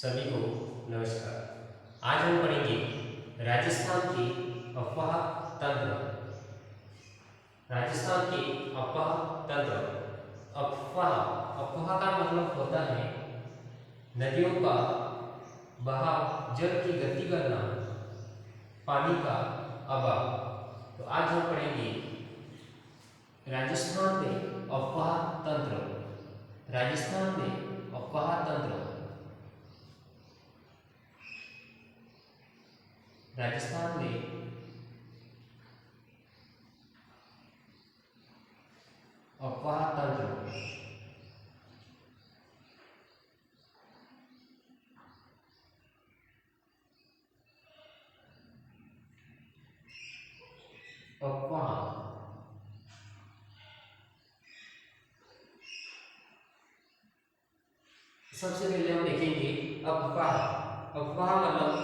सभी को नमस्कार। आज हम पढ़ेंगे राजस्थान के अफवाह तंत्र। राजस्थान के अफवाह तंत्र। अफवाह अफवाह का मतलब होता है नदियों का बहाव, जल की गति करना, पानी का अभाव। तो आज हम पढ़ेंगे राजस्थान में अफवाह तंत्र। राजस्थान में अफवाह तंत्र। राजस्थान में अफवाह तंत्र। अफवाह सबसे पहले हम देखेंगे अफवाह। अफवाह मतलब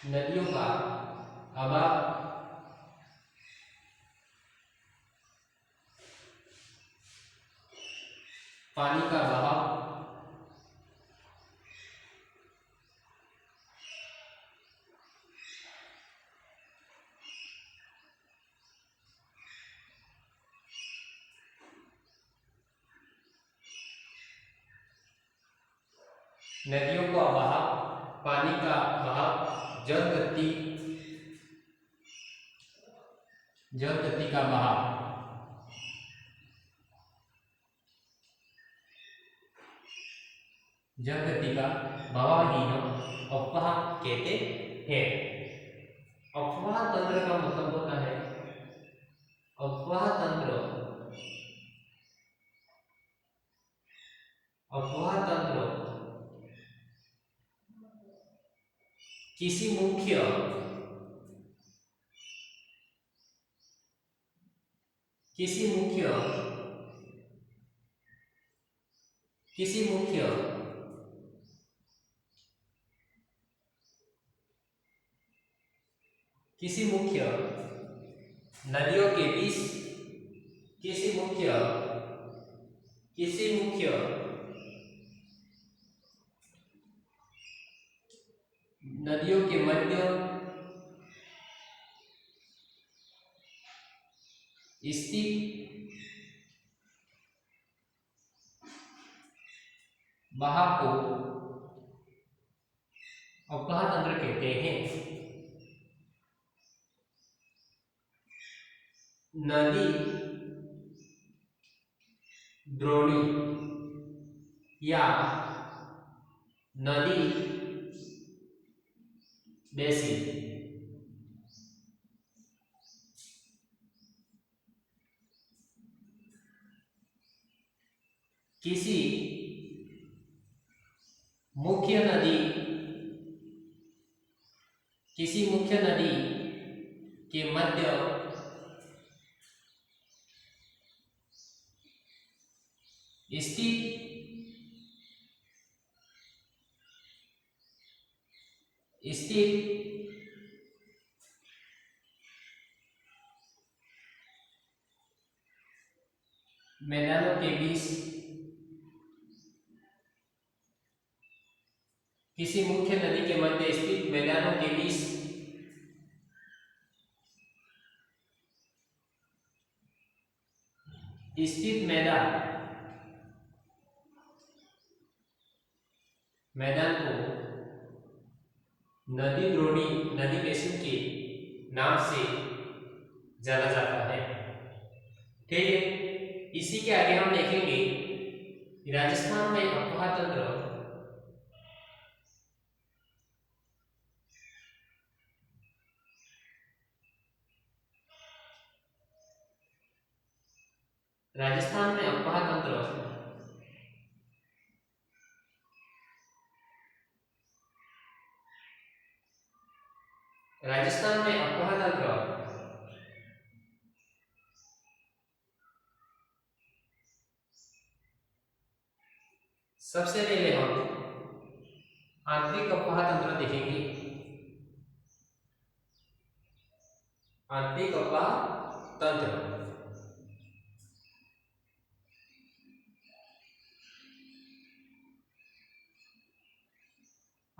नदियों का अभाव, पानी का बहाव, नदियों का बहाव, पानी का बहाव, जल गति का बहाव, जल गति का बहाव ही हम अफवाह कहते हैं। अफवाह तंत्र का मतलब होता है अफवाह तंत्र। अफवाह तंत्र किसी मुख्य किसी मुख्य किसी मुख्य किसी मुख्य नदियों के बीच किसी मुख्य नदियों के मध्य स्थित बहाव को अफवाह तंत्र कहते हैं। नदी द्रोणी या नदी बेसिन किसी मुख्य नदी के मध्य स्थित मैदानों के बीच किसी मुख्य नदी के मध्य स्थित मैदानों के बीच स्थित मैदान को नदी द्रोणी, नदी बेसिन के नाम से जाना जाता है। ठीक है, इसी के आगे हम देखेंगे राजस्थान में अफवाह तंत्र। राजस्थान में अफवाह तंत्र राजस्थान में अफवाह तंत्र सबसे पहले हम आंतरिक अफवाह तंत्र देखेंगे। आंतरिक अफवाह तंत्र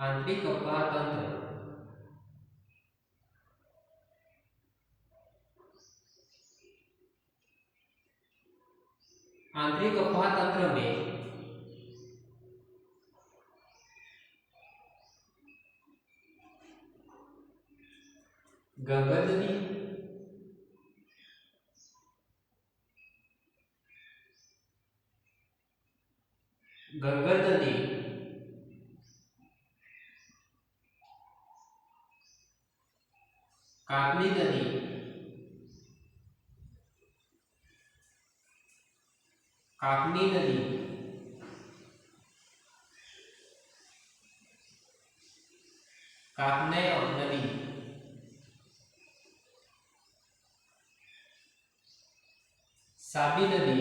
आंतरिक अफवाह तंत्र। आंतरिक अफवाह तंत्र में गंगा नदी, गंगा नदी, काकली नदी, काकनी नदी, काकने नदी, साबी नदी,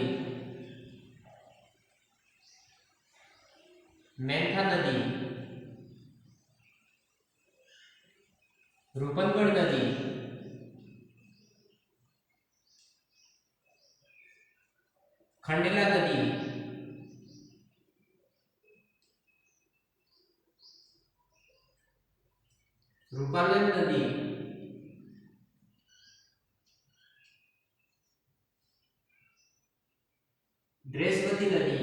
मेंथा नदी, रूपनगढ़ नदी, खंडेला नदी, रूपालन नदी, ड्रेसवती नदी,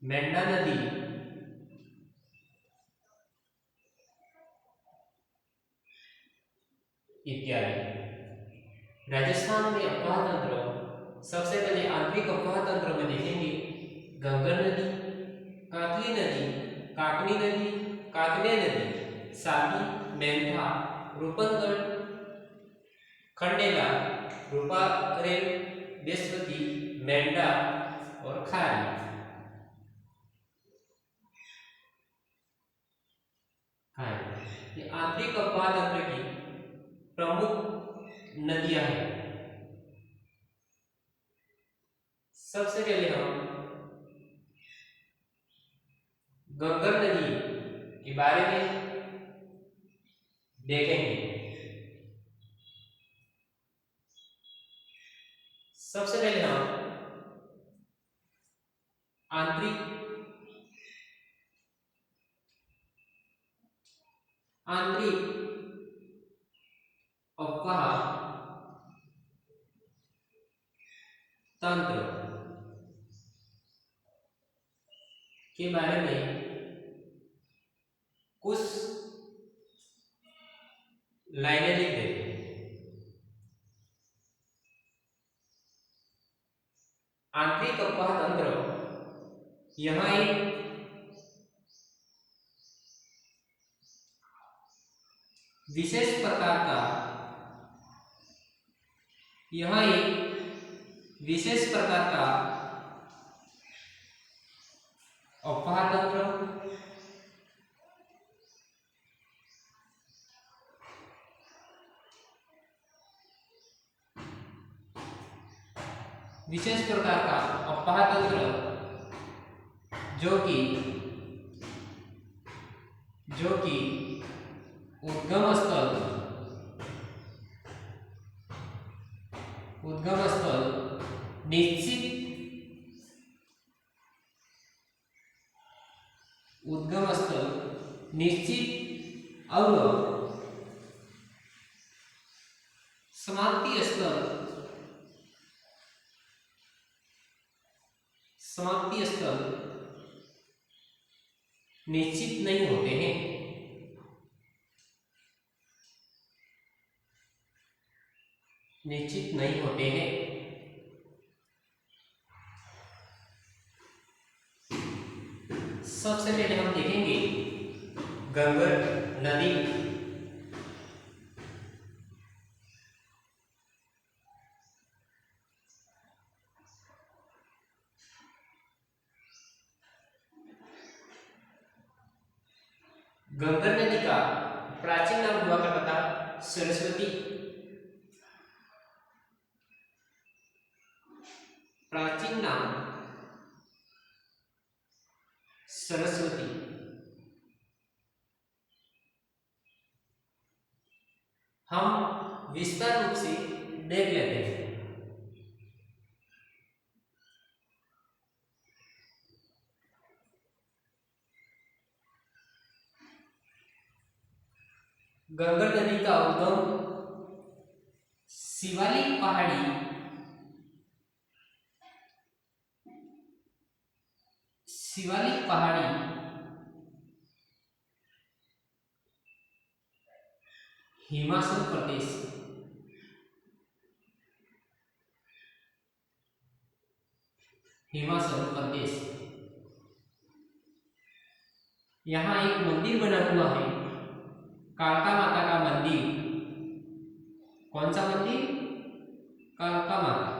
मेंढा नदी, इत्यादि। राजस्थान में अफवाह तंत्र सबसे पहले आंतरिक अफवाह तंत्र में देखेंगे गंगा नदी, काकली नदी, काकनी नदी, काकने नदी, साबी, मेंथा, रूपनगढ़, खंडेला, रूपारेल, बेसवती, मेंढा और खारी। ये आंतरिक अफवाह तंत्र की प्रमुख नदियां हैं। सबसे पहले हम गंगा नदी के बारे में देखेंगे। सबसे पहले हम आंतरिक अफवाह तंत्र के बारे में कुछ लाइनें लिख देते हैं। आंतरिक अफवाह तंत्र यहां एक विशेष प्रकार का अफवाह तंत्र जो कि उद्गम स्थल निश्चित और समाप्ति स्थल निश्चित नहीं होते हैं। सबसे पहले हम देखेंगे गंगा नदी। गंगा नदी का प्राचीन नाम हुआ करता था सरस्वती। प्राचीन नाम सरस्वती। हम विस्तार रूप से देख लेते हैं। गंगर नदी का उद्गम शिवालिक पहाड़ी हिमाचल प्रदेश। यहाँ एक मंदिर बना हुआ है, कालका माता का मंदिर। कौन सा मंदिर? कालका माता।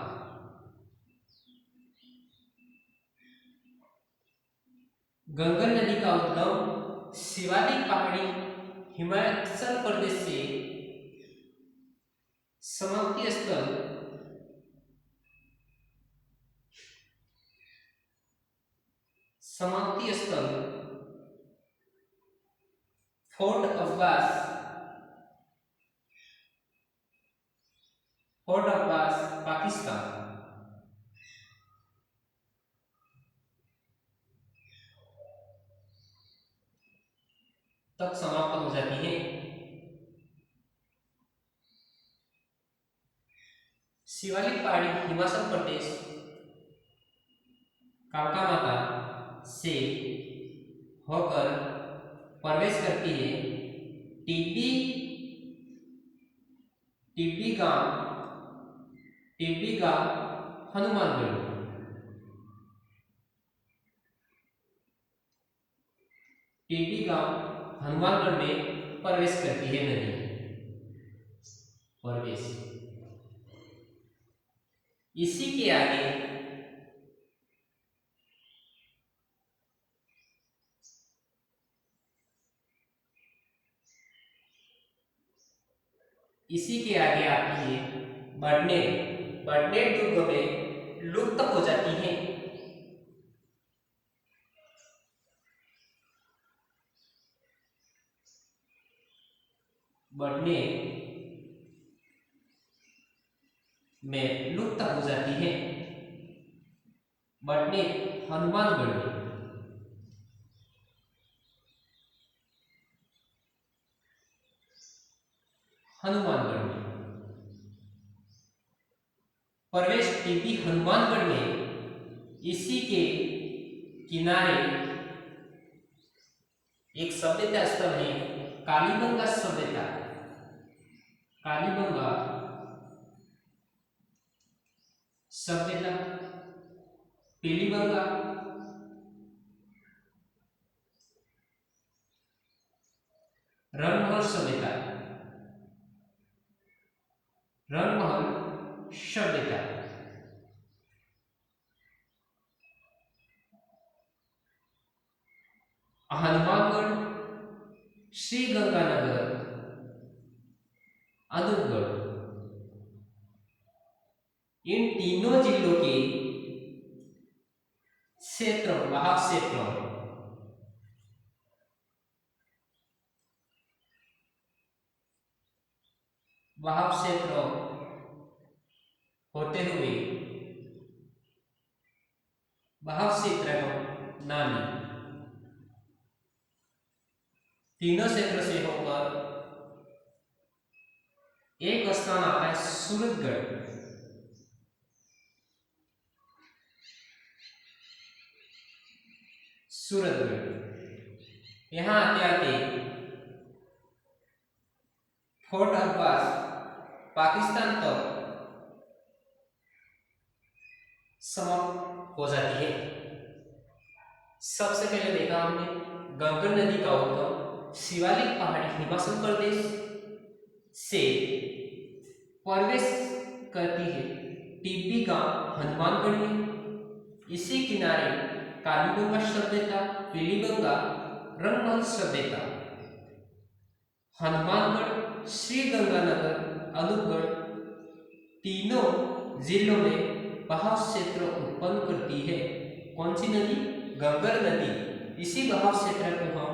गंगा नदी का उद्गम शिवालिक पहाड़ी हिमाचल प्रदेश से समाप्ति स्थल फोर्ट अब्बास पाकिस्तान तक समाप्त हो जाती है। शिवालिक पहाड़ी हिमाचल प्रदेश कालका माता से होकर प्रवेश करती है टिब्बी गांव हनुमानगढ़। टिब्बी गांव हनुमानगढ़ में प्रवेश करती है नदी। प्रवेश इसी के आगे आती है बडनेर दुर्ग में लुप्त हो जाती है। बडनेर में लुप्त हो जाती है। बडनेर हनुमानगढ़ में। प्रवेश टिब्बी हनुमानगढ़ में। इसी के किनारे एक सभ्यता स्थल है कालीबंगा सभ्यता। पीलीबंगा रंगमहल सभ्यता। हनुमानगढ़, श्रीगंगानगर, अनूपगढ़, इन तीनों जिलों के वाहक क्षेत्रों होते हुए वाहक क्षेत्र नामी तीनों क्षेत्र से होकर एक स्थान आता है सूरतगढ़। यहाँ आते फोर्ट अब्बास पाकिस्तान तक समाप्त हो जाती है। सबसे पहले देखा हमने गंगा नदी का उद्गम शिवालिक पहाड़ी हिमाचल प्रदेश से प्रवेश करती है टिब्बी गांव हनुमानगढ़ में। इसी किनारे कालीबंगा सभ्यता, पीलीबंगा, रंगमहल सभ्यता, हनुमानगढ़, श्रीगंगानगर, अनूपगढ़ तीनों जिलों में बहाव क्षेत्र उत्पन्न करती है। कौन सी नदी? गंगर नदी। इसी बहाव क्षेत्र को हम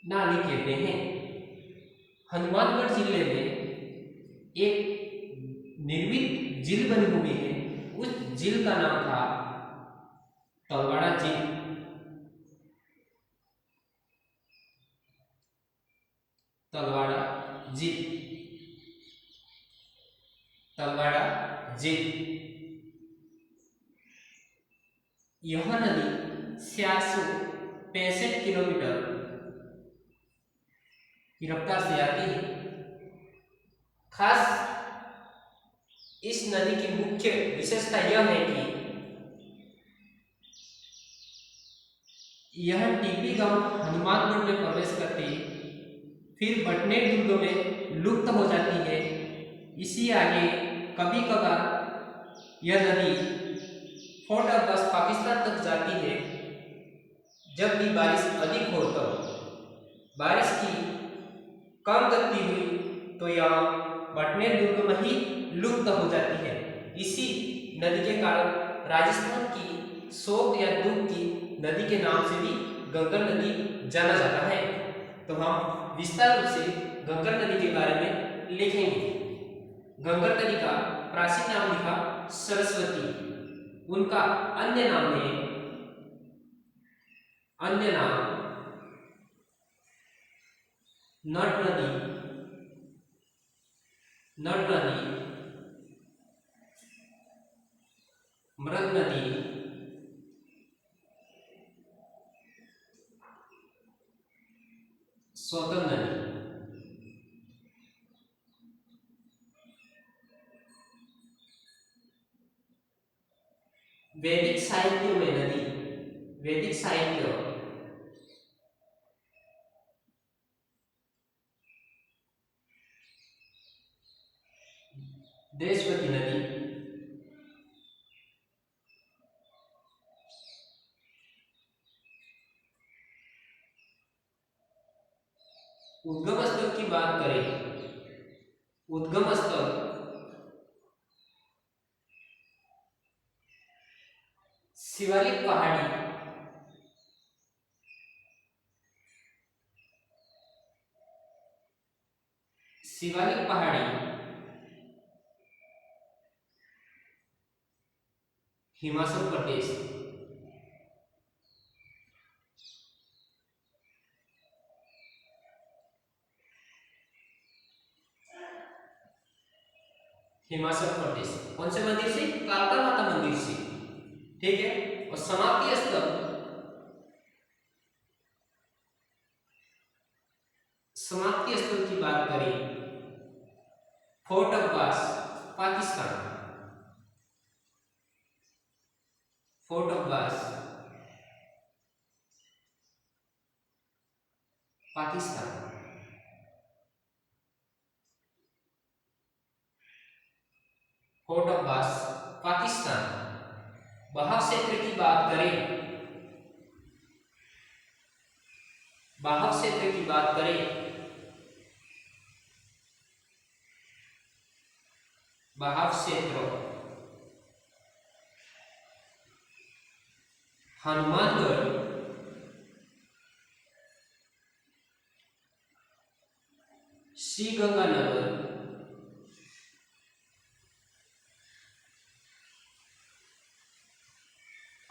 नाली कहते हैं। हनुमानगढ़ जिले में एक निर्मित झील बनी हुई है। उस झील का नाम था तलवाड़ा झील। तलवाड़ा तलवाड़ा झील, तलवाड़ा झील। यह नदी 665 किलोमीटर की रफ्तार से आती है। खास इस नदी की मुख्य विशेषता यह है कि यह टीपी गांव हनुमानगढ़ में प्रवेश करती फिर बटनेर दुर्ग में लुप्त हो जाती है। इसी आगे कभी कभार यह नदी फोर्ट अब्बास पाकिस्तान तक जाती है। जब भी बारिश अधिक हो तो बारिश की कम गति हुई तो यह बटनेर दुर्ग में ही लुप्त हो जाती है। इसी नदी के कारण राजस्थान की शोक या दुख की नदी के नाम से भी गंगा नदी जाना जाता है। तो हम विस्तार रूप से गंगा नदी के बारे में लिखेंगे। गंगा नदी का प्राचीन नाम लिखा सरस्वती। उनका अन्य नाम है, अन्य नाम नट नदी, नट नदी, मृग नदी, स्वतंत्र नदी। वैदिक साहित्य में नदी, वैदिक साहित्य देशवती नदी, उद्गम स्थल की बात करें, उद्गम स्थल शिवालिक पहाड़ी, शिवालिक पहाड़ी हिमाचल प्रदेश, हिमाचल प्रदेश। कौन से मंदिर से? कालका माता मंदिर से, ठीक है। और समाप्ति स्थल, समाप्ति स्थल की बात करें fort Abbas Pakistan, fort Abbas Pakistan. Fort Abbas Pakistan. बहाव क्षेत्र की बात करें, बहाव क्षेत्र की बात करें, बहाव क्षेत्र हनुमानगढ़, श्रीगंगानगर,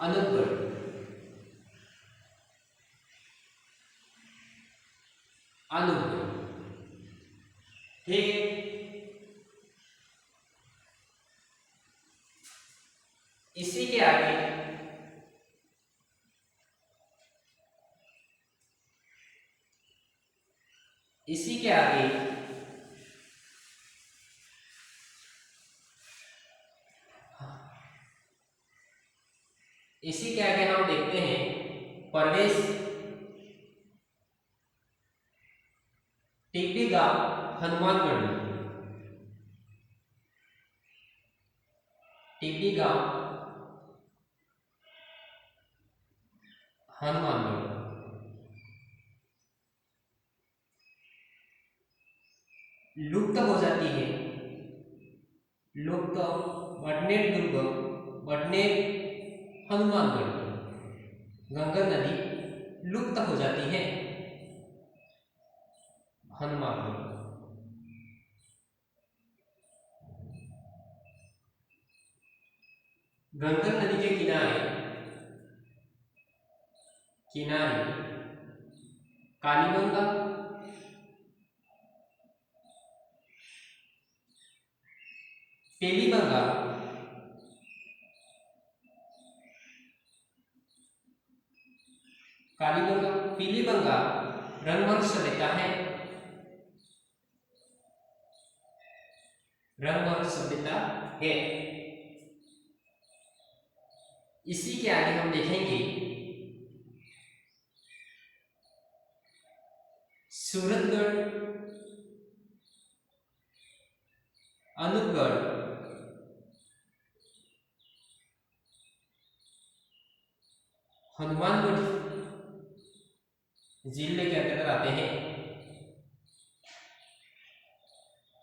अनंतगढ़, अनंतगढ़, ठीक है। इसी के आगे इसी के आगे इसी के आगे हम देखते हैं प्रवेश टीपी गांव हनुमानगढ़ में, टीपी गांव हनुमानगढ़। लुप्त हो जाती है, लुप्त बटनेर दुर्ग, बटनेर हनुमानगढ़, गंगा नदी लुप्त हो जाती है हनुमानगढ़। गंगा नदी के किनारे किनारे कालीगंगा, पीलीबंगा, कालीबंगा, पीलीबंगा रंगमंच सभ्यता है, रंगमंच सभ्यता है। इसी के आगे हम देखेंगे सूरतगढ़, अनूपगढ़, हनुमानगढ़ जिले के अंतर्गत आते हैं।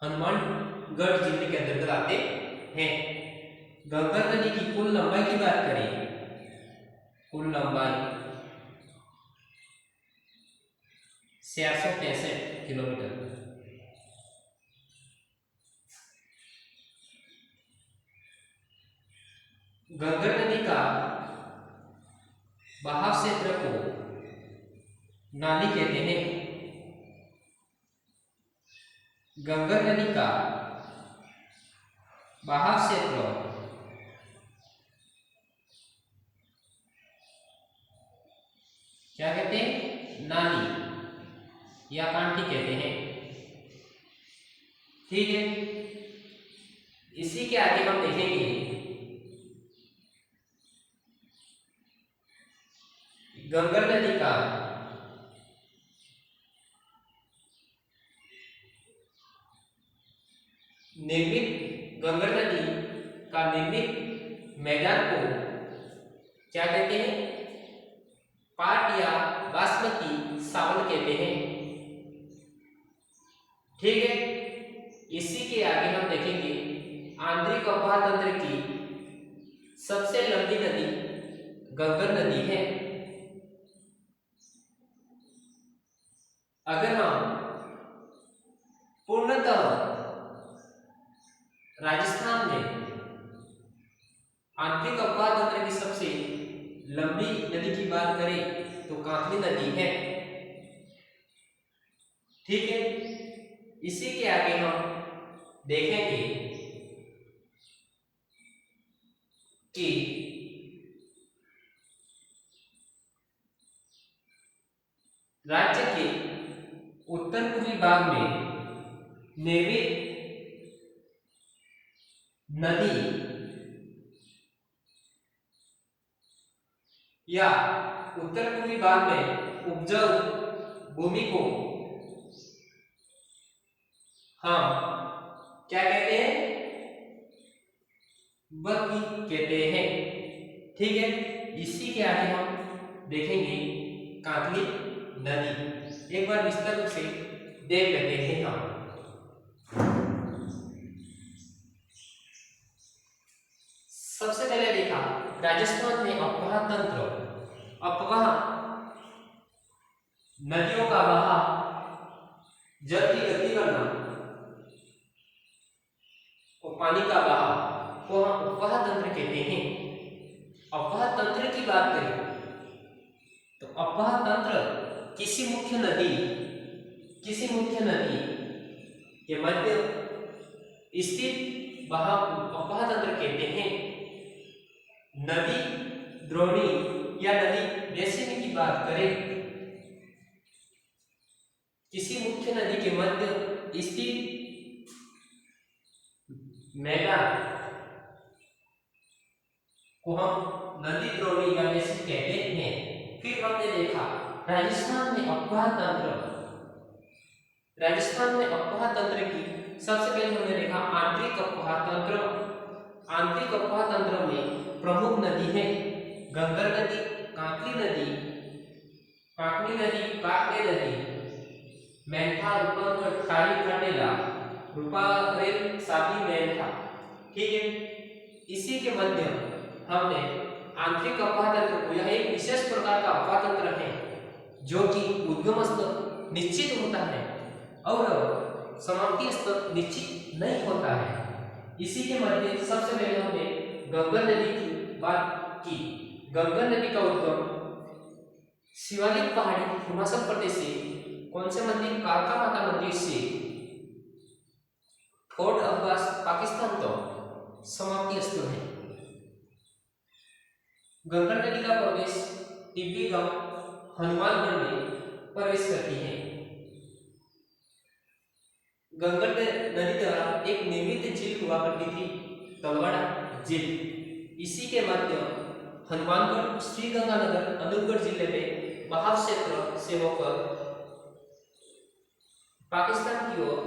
हनुमानगढ़ जिले के अंतर्गत आते हैं। गंगा नदी की कुल लंबाई की बात करें, कुल लंबाई 663 किलोमीटर। गंगा नदी का बहाव क्षेत्र को नाली कहते हैं। गंगा नदी का बहाव क्षेत्र क्या कहते हैं? नाली या कांठी कहते हैं। ठीक है, इसी के आगे हम देखेंगे गंगा नदी का निर्मित, गंगा नदी का निर्मित मैदान को क्या कहते हैं? पाट या बासमती सावन कहते हैं। ठीक है, इसी के आगे हम देखेंगे आंतरिक अफवाह तंत्र की सबसे लंबी नदी गंगा नदी है। अगर हम पूर्णतः राजस्थान में आंतरिक अफवाह तंत्र की सबसे लंबी नदी की बात करें तो कांकली नदी है। ठीक है, इसी के आगे हम देखेंगे कि राज्य के उत्तर पूर्वी भाग में निर्मित नदी या उत्तर पूर्वी भाग में उपजाऊ भूमि को हम क्या कहते हैं? बग्गी कहते हैं। ठीक है, इसी के आगे हम देखेंगे कांकली नदी। एक बार विस्तार रूप से देख लेते हैं हम। सबसे पहले देखा राजस्थान में अफवाह तंत्र। अफवाह नदियों का बहाव, जल की गति करना और पानी का बहाव को हम अफवाह तंत्र कहते हैं। अफवाह तंत्र की बात करें तो अफवाह तंत्र किसी मुख्य नदी के मध्य स्थित बहाव अफवाह तंत्र कहते हैं। नदी द्रोणी या नदी बेसिन की बात करें, किसी मुख्य नदी के मध्य स्थित मैदान को हम नदी द्रोणी या बेसिन कहते हैं। फिर हमने देखा राजस्थान में अफवाह तंत्र। राजस्थान में अफवाह तंत्र की सबसे पहले हमने देखा आंतरिक अफवाह तंत्र। आंतरिक अफवाह तंत्र में प्रमुख नदी है गंगा नदी, कांकली नदी, काकनी नदी, काकड़े नदी, मेंथा, रूपनगढ़, खारी खंडेला, रूपारेल, साबी, मेंथा। ठीक है, इसी के मध्य हमने आंतरिक अफवाह तंत्र को, यह एक विशेष प्रकार का अफवाह तंत्र है जो कि उद्गम स्तर निश्चित होता है और समाप्ति स्तर निश्चित नहीं होता है। इसी के मध्य सबसे पहले हमने गंगा नदी की बात की। गंगा नदी का उद्गम शिवालिक पहाड़ी हिमाचल प्रदेश से, कौन से मंदिर? कालका माता मंदिर से, फोर्ट अब्बास पाकिस्तान तो समाप्ति स्थल है। गंगा नदी का प्रवेश टिब्बी गांव हनुमानगढ़ में प्रवेश करती है। गंगा नदी द्वारा एक निर्मित झील हुआ करती थी, तलवाड़ा झील। इसी के माध्यम हनुमानगढ़ श्रीगंगानगर अनूपगढ़ जिले में बहाव क्षेत्र से होकर पाकिस्तान की ओर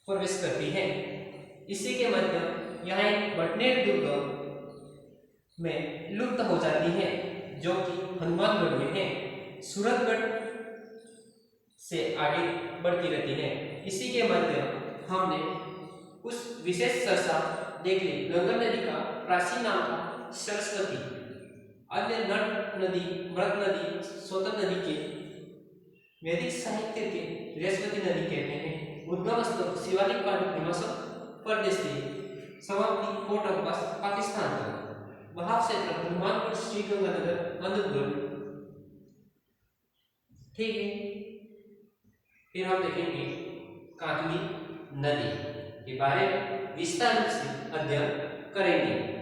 प्रवेश करती है। इसी के माध्यम यहाँ एक बटनेर दुर्ग में लुप्त हो जाती है, जो कि हनुमानगढ़ में है। सूरतगढ़ से आगे बढ़ती रहती है। इसी के माध्यम हमने कुछ विशेष चर्चा देख ली। गंगा नदी का प्राचीन नाम था सरस्वती, अन्य नट नदी, मृत नदी, सोतन नदी के वैदिक साहित्य के रेशवती नदी कहते हैं। उद्गम स्थल शिवालिक पार्ट हिमाचल प्रदेश की, समाप्ति कोट ऑफ पाकिस्तान का, बहाव क्षेत्र हनुमानगढ़ श्रीगंगानगर अनूपगढ़। ठीक है, फिर हम देखेंगे काकली नदी के बारे में विस्तार से अध्ययन करेंगे।